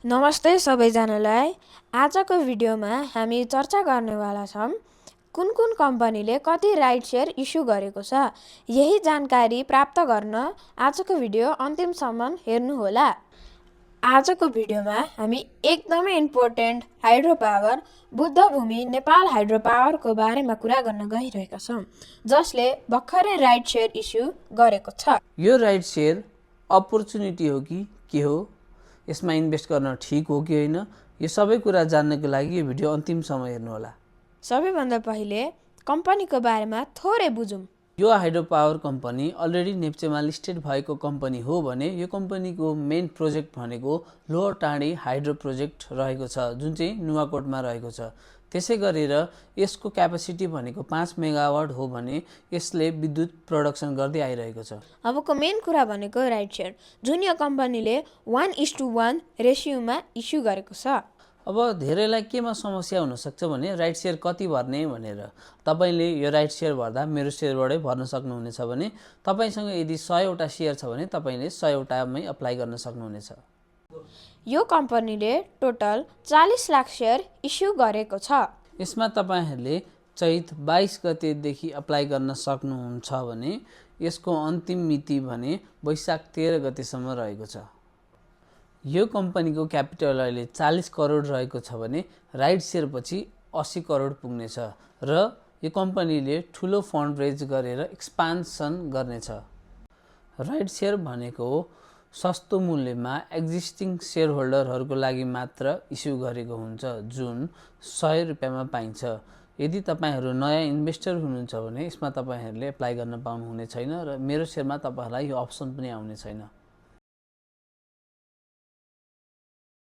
नमस्ते सबैजनालाई। आजको भिडियोमा हामी चर्चा गर्नेवाला छौँ कुन कम्पनीले कति राइट सेयर इस्यु गरेको छ। यही जानकारी प्राप्त गर्न आजको भिडियो अन्तिमसम्म हेर्नुहोला। आजको भिडियोमा हामी एकदमै important hydro power बुद्धभूमि Nepal hydro पावरको बारेमा कुरा गर्न गइरहेका छौँ, जसले भर्खरै राइट सेयर इस्यु गरेको छ। यो राइट सेयर अपर्च्युनिटी हो कि के हो, यसमा इन्भेस्ट गर्न ठिक हो कि होइन, यो सबै कुरा जान्नको लागि यो भिडियो अन्तिमसम्म हेर्नुहोला। सबैभन्दा पहिले कम्पनीको बारेमा थोरै बुझौँ। यो हाइड्रो पावर कम्पनी अलरेडी नेप्चेमा लिस्टेड भएको कम्पनी हो भने यो कम्पनीको मेन प्रोजेक्ट भनेको लोअर टाँडी हाइड्रो प्रोजेक्ट रहेको छ, जुन चाहिँ नुवाकोटमा रहेको छ। त्यसै गरेर यसको क्यापेसिटी भनेको 5 मेगावाट हो भने यसले विद्युत प्रडक्सन गर्दै आइरहेको छ। अबको मेन कुरा भनेको राइट सेयर, जुन यो कम्पनीले 1:1 रेसियोमा इस्यु गरेको छ। अब धेरैलाई केमा समस्या हुनसक्छ भने राइट सेयर कति भर्ने भनेर। तपाईँले यो राइट सेयर भर्दा मेरो सेयरबाटै भर्न सक्नुहुनेछ भने तपाईँसँग यदि 100वटा सेयर छ भने तपाईँले 100वटामै अप्लाई गर्न सक्नुहुनेछ। यो कम्पनीले टोटल 40 लाख सेयर इस्यु गरेको छ। यसमा तपाईँहरूले चैत 22 गतेदेखि अप्लाई गर्न सक्नुहुन्छ भने यसको अन्तिम मिति भने वैशाख 13 गतेसम्म रहेको छ। यो कम्पनीको क्यापिटल अहिले 40 करोड रहेको छ भने राइट सेयर पछि 80 करोड पुग्नेछ र यो कम्पनीले ठुलो फन्ड रेज गरेर एक्सपान्सन गर्नेछ। राइट सेयर भनेको सस्तो मूल्यमा एक्जिस्टिङ सेयर होल्डरहरूको लागि मात्र इस्यु गरेको हुन्छ, जुन 100 रुपियाँमा पाइन्छ। यदि तपाईँहरू नयाँ इन्भेस्टर हुनुहुन्छ भने यसमा तपाईँहरूले एप्लाई गर्न पाउनुहुने छैन र मेरो सेयरमा तपाईँहरूलाई यो अप्सन पनि आउने छैन।